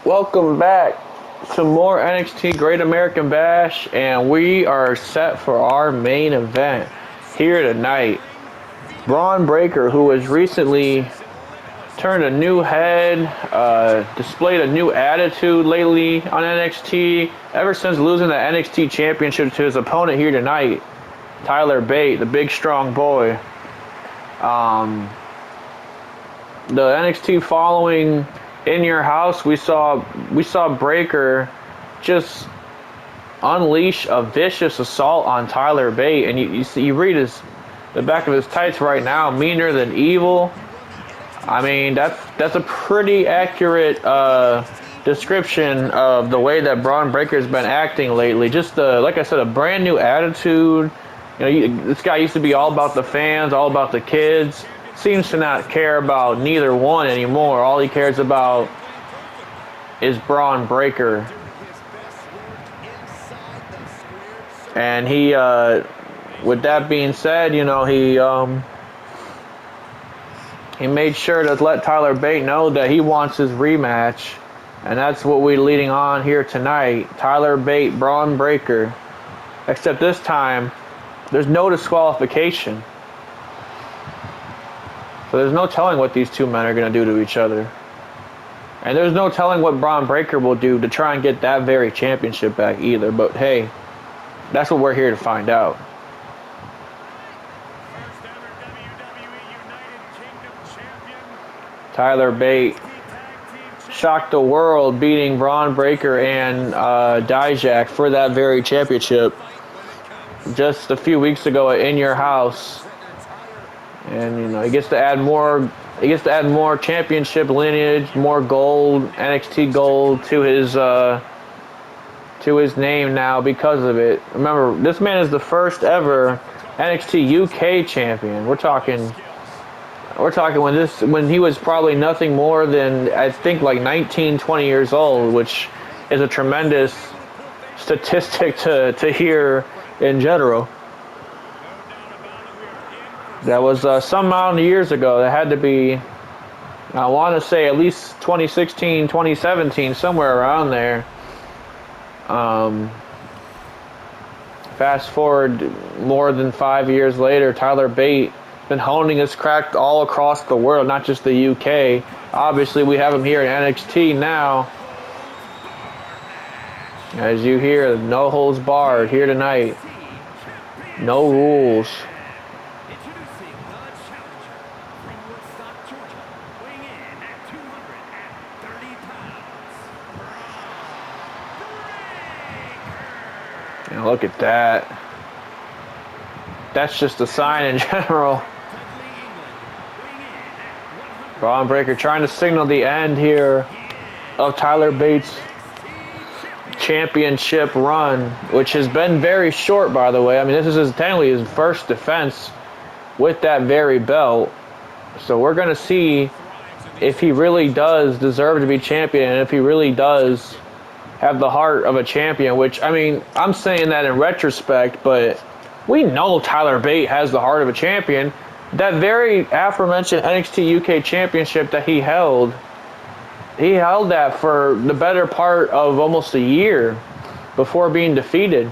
Welcome back to more NXT Great American Bash, and we are set for our main event here tonight. Bron Breakker, who has recently turned a new head, displayed a new attitude lately on NXT, ever since losing the NXT Championship to his opponent here tonight, Tyler Bate, the big strong boy. The NXT following In Your House, we saw Breakker just unleash a vicious assault on Tyler Bate, and you read the back of his tights right now, meaner than evil. I mean, that's a pretty accurate description of the way that Bron Breakker's been acting lately. Just like I said, a brand new attitude. This guy used to be all about the fans, all about the kids. Seems to not care about neither one anymore. All he cares about is Bron Breakker. And he, with that being said, he made sure to let Tyler Bate know that he wants his rematch. And that's what we're leading on here tonight. Tyler Bate, Bron Breakker. Except this time, there's no disqualification. So there's no telling what these two men are going to do to each other. And there's no telling what Bron Breakker will do to try and get that very championship back either. But hey, that's what we're here to find out. Tyler Bate shocked the world, beating Bron Breakker and Dijak for that very championship just a few weeks ago at In Your House. And he gets to add more. He gets to add more championship lineage, more gold, NXT gold to his name now because of it. Remember, this man is the first ever NXT UK champion. We're talking when he was probably nothing more than, I think, like 19, 20 years old, which is a tremendous statistic to hear in general. That was some amount of years ago. That had to be, I want to say, at least 2016, 2017, somewhere around there. Fast forward more than 5 years later, Tyler Bate been honing his craft all across the world, not just the UK. Obviously, we have him here in NXT now. As you hear, no holds barred here tonight. No rules. And look at that. That's just a sign in general. Bron Breakker trying to signal the end here of Tyler Bates' championship run, which has been very short, by the way. I mean, this is technically his first defense with that very belt. So we're going to see if he really does deserve to be champion, and if he really does have the heart of a champion, which, I mean, I'm saying that in retrospect, but we know Tyler Bate has the heart of a champion. That very aforementioned NXT UK Championship that he held that for the better part of almost a year before being defeated.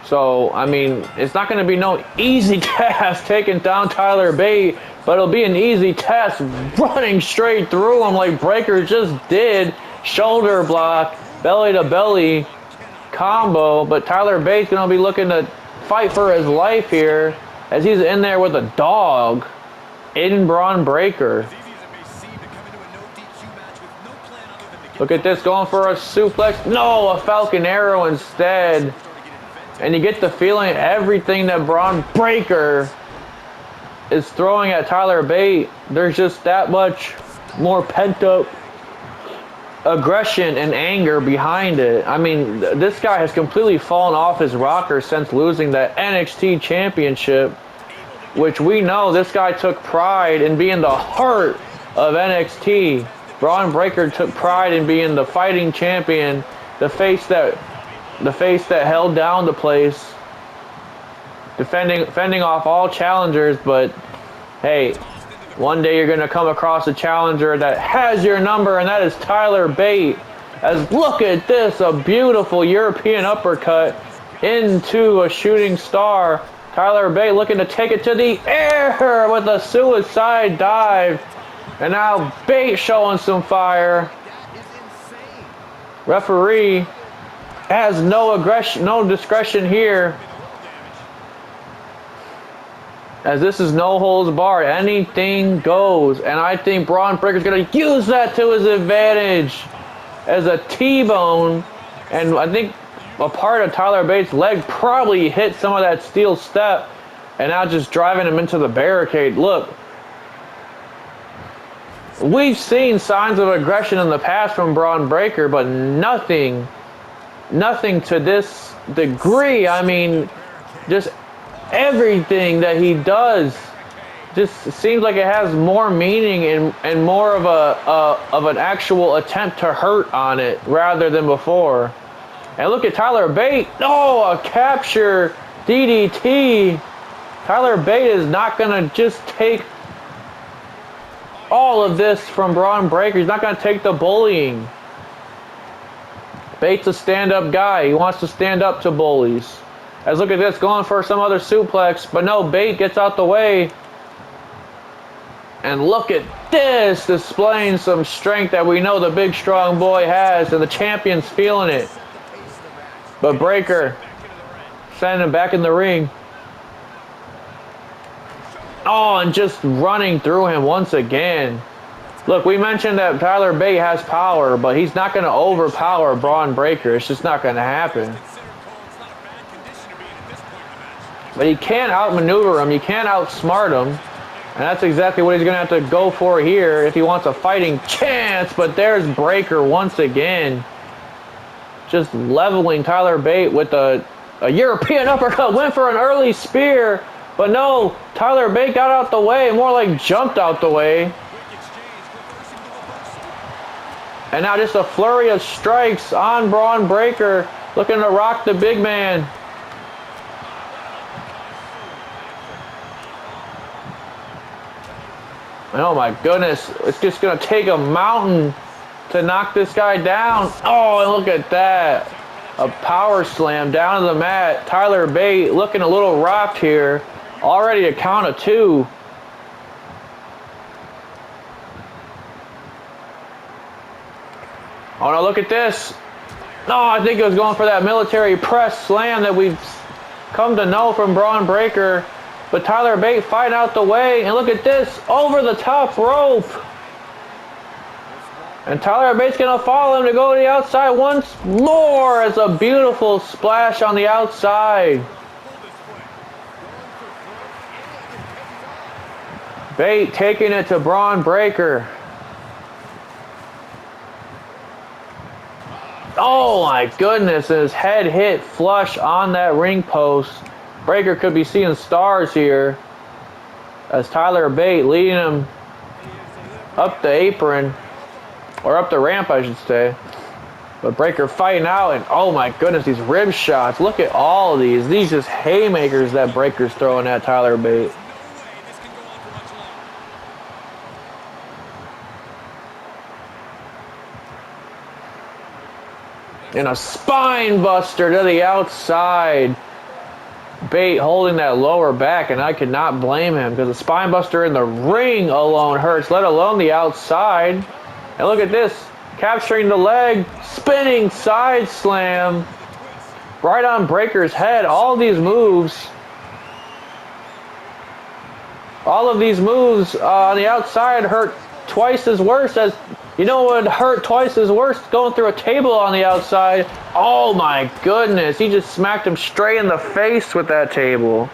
So, I mean, it's not going to be no easy task taking down Tyler Bate, but it'll be an easy test running straight through him like Breakker just did. Shoulder block, belly to belly combo, but Tyler Bate's going to be looking to fight for his life here as he's in there with a dog in Bron Breakker. Look at this, going for a suplex. No, a Falcon Arrow instead. And you get the feeling everything that Bron Breakker is throwing at Tyler Bate, there's just that much more pent-up aggression and anger behind it. I mean, this guy has completely fallen off his rocker since losing that NXT Championship, which we know this guy took pride in being the heart of NXT. Bron Breakker took pride in being the fighting champion, the face that held down the place, fending off all challengers. But hey, One day you're going to come across a challenger that has your number, and that is Tyler Bate. As look at this, a beautiful European uppercut into a shooting star. Tyler Bate looking to take it to the air with a suicide dive. And now Bate showing some fire. Referee has no aggression, no discretion here. As this is no holds barred, anything goes. And I think Bron Breakker's going to use that to his advantage as a T-bone. And I think a part of Tyler Bates' leg probably hit some of that steel step. And now just driving him into the barricade. Look, we've seen signs of aggression in the past from Bron Breakker, but nothing to this degree. I mean, just everything that he does just seems like it has more meaning and more of an actual attempt to hurt on it rather than before. And look at Tyler Bate. Oh, a capture DDT. Tyler Bate is not going to just take all of this from Bron Breakker. He's not going to take the bullying. Bate's a stand-up guy. He wants to stand up to bullies. As look at this, going for some other suplex, but no, Bate gets out the way. And look at this, displaying some strength that we know the big strong boy has, and the champion's feeling it. But Breakker sending him back in the ring. Oh, and just running through him once again. Look, we mentioned that Tyler Bate has power, but he's not going to overpower Bron Breakker. It's just not going to happen. But he can't outmaneuver him. You can't outsmart him. And that's exactly what he's going to have to go for here if he wants a fighting chance. But there's Breakker once again. Just leveling Tyler Bate with a European uppercut. Went for an early spear. But no, Tyler Bate got out the way. More like jumped out the way. And now just a flurry of strikes on Bron Breakker. Looking to rock the big man. Oh my goodness, it's just going to take a mountain to knock this guy down. Oh, and look at that. A power slam down to the mat. Tyler Bate looking a little rocked here. Already a count of 2. Oh no, look at this. No, I think it was going for that military press slam that we've come to know from Bron Breakker. But Tyler Bate fighting out the way. And look at this. Over the top rope. And Tyler Bate's going to follow him to go to the outside once more. As a beautiful splash on the outside. Bate taking it to Bron Breakker. Oh my goodness. And his head hit flush on that ring post. Breakker could be seeing stars here as Tyler Bate leading him up the apron, or up the ramp I should say. But Breakker fighting out, and oh my goodness, these rib shots. Look at all of these. These just haymakers that Breakker's throwing at Tyler Bate. And a spine buster to the outside. Bate holding that lower back, and I could not blame him because the spine buster in the ring alone hurts, let alone the outside. And look at this, capturing the leg, spinning side slam right on Breakker's head. All of these moves on the outside hurt twice as worse as, you know what would hurt twice as worse? Going through a table on the outside. Oh my goodness, he just smacked him straight in the face with that table.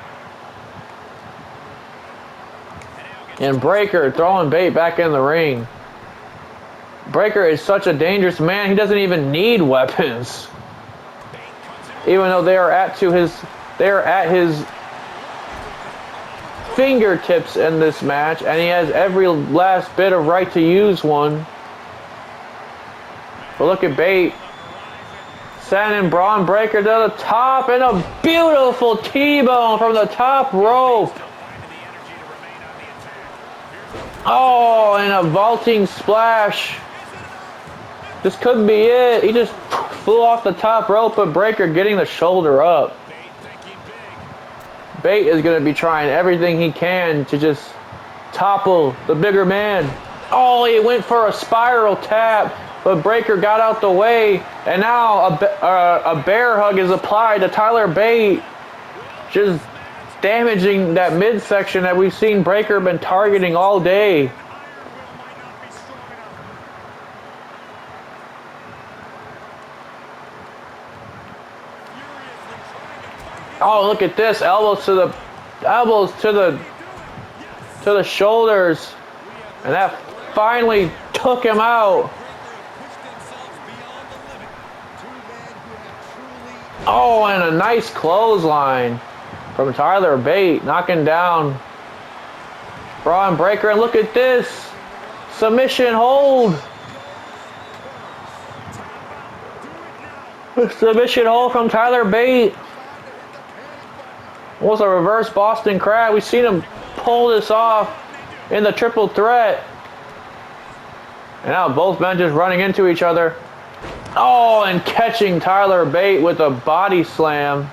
And Breakker throwing Bate back in the ring. Breakker is such a dangerous man, he doesn't even need weapons. Even though they are at his fingertips in this match, and he has every last bit of right to use one. But look at Bate sending Bron Breakker to the top, and a beautiful T-bone from the top rope. Oh, and a vaulting splash. This could be it. He just flew off the top rope, but Breakker getting the shoulder up. Bate is going to be trying everything he can to just topple the bigger man. Oh, he went for a spiral tap, but Breakker got out the way, and now a bear hug is applied to Tyler Bate, just damaging that midsection that we've seen Breakker been targeting all day. Oh, look at this! Elbows to the shoulders, and that finally took him out. Oh, and a nice clothesline from Tyler Bate, knocking down Bron Breakker. And look at this submission hold. Submission hold from Tyler Bate. Was a reverse Boston Crab. We've seen him pull this off in the triple threat. And now both men just running into each other. Oh, and catching Tyler Bate with a body slam.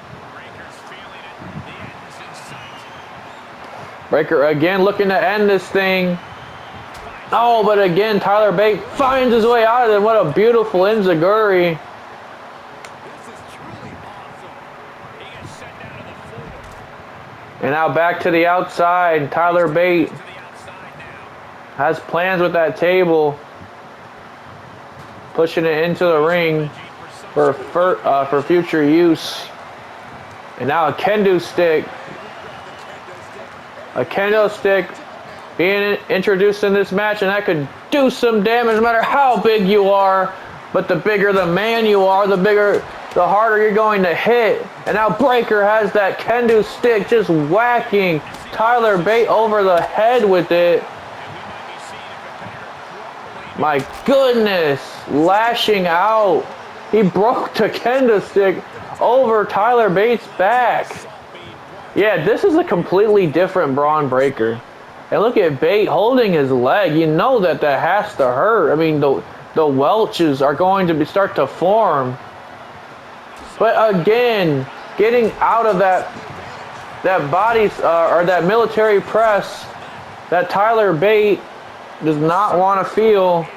Breakker again looking to end this thing. Oh, but again, Tyler Bate finds his way out of it. What a beautiful enziguri. And now back to the outside. Tyler Bate has plans with that table. Pushing it into the ring for future use. And now a kendo stick. A kendo stick being introduced in this match, and that could do some damage no matter how big you are. But the bigger the man you are, the harder you're going to hit. And now Breakker has that kendo stick just whacking Tyler Bate over the head with it. My goodness, lashing out. He broke the kendo stick over Tyler Bate's back. Yeah, this is a completely different Bron Breakker. And look at Bate holding his leg. You know that has to hurt. I mean, the welches are going to start to form. But again, getting out of that body or that military press that Tyler Bate does not want to feel.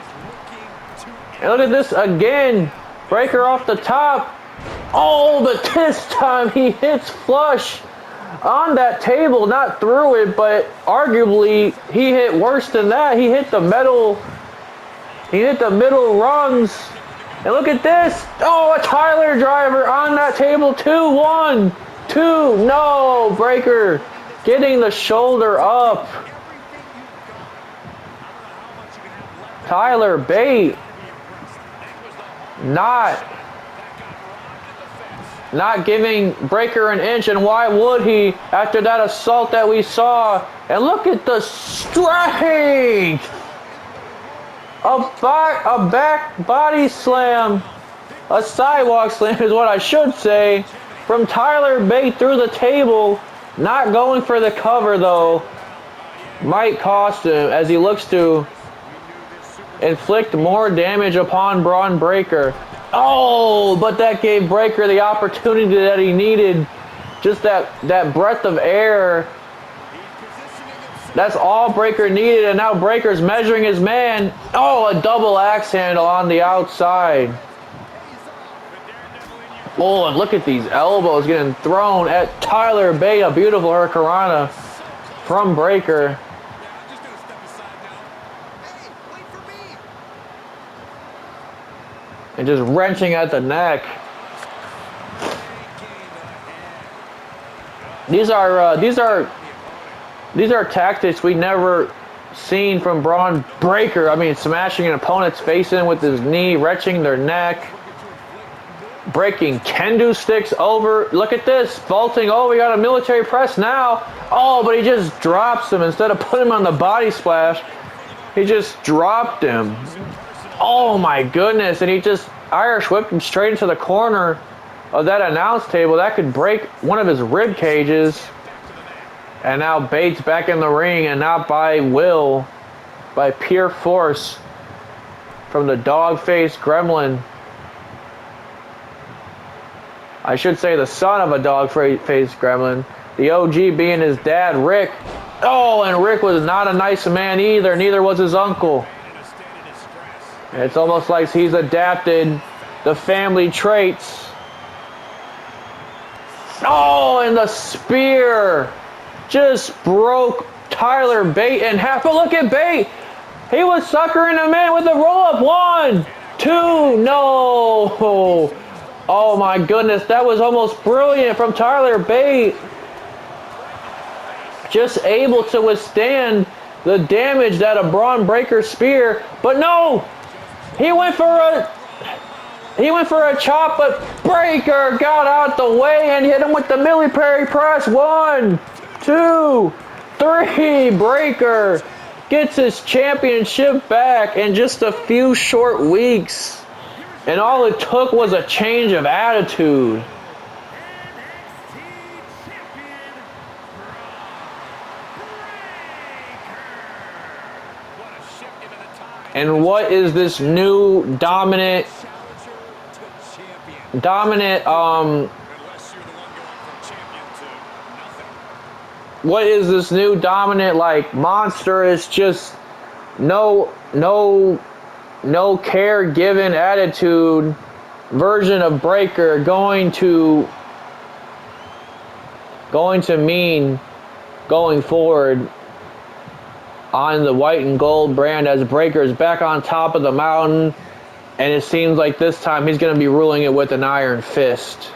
And look at this again. Breakker off the top. Oh, but this time he hits flush on that table, not through it, but arguably he hit worse than that. He hit the middle rungs. And look at this. Oh, a Tyler driver on that table. 2, 1, 2. No, Breakker getting the shoulder up. Tyler Bate not giving Breakker an inch, and why would he after that assault that we saw? And look at the strength! A back body slam, a sidewalk slam is what I should say, from Tyler Bate through the table. Not going for the cover though. Might cost him as he looks to inflict more damage upon Bron Breakker. Oh, but that gave Breakker the opportunity that he needed. Just that breath of air. That's all Breakker needed, and now Breakker's measuring his man. Oh, a double axe handle on the outside. Oh, and look at these elbows getting thrown at Tyler Bate. A beautiful hurricanrana from Breakker. And just wrenching at the neck. These are tactics we never seen from Bron Breakker. I mean, smashing an opponent's face in with his knee, wrenching their neck, breaking kendo sticks over. Look at this, vaulting. Oh, we got a military press now. Oh, but he just drops him instead of putting him on the body splash. He just dropped him. Oh my goodness, and he just Irish whipped him straight into the corner of that announce table. That could break one of his rib cages. And now Bates back in the ring, and not by will. by pure force from the dog-faced gremlin. I should say the son of a dog-faced gremlin. The OG being his dad, Rick. Oh, and Rick was not a nice man either. Neither was his uncle. And it's almost like he's adapted the family traits. Oh, and the spear just broke Tyler Bate in half. But look at Bate. He was suckering him in with the roll-up. 1, 2, no. Oh my goodness, that was almost brilliant from Tyler Bate. Just able to withstand the damage that a Bron Breakker spear. But no, he went for a chop, but Breakker got out the way and hit him with the military press. 1, 2, 3. Breakker gets his championship back in just a few short weeks. And all it took was a change of attitude. And what is this new dominant what is this new dominant like monstrous, just no care given attitude version of Breakker going to mean going forward on the white and gold brand, as Breakker is back on top of the mountain, and it seems like this time he's going to be ruling it with an iron fist.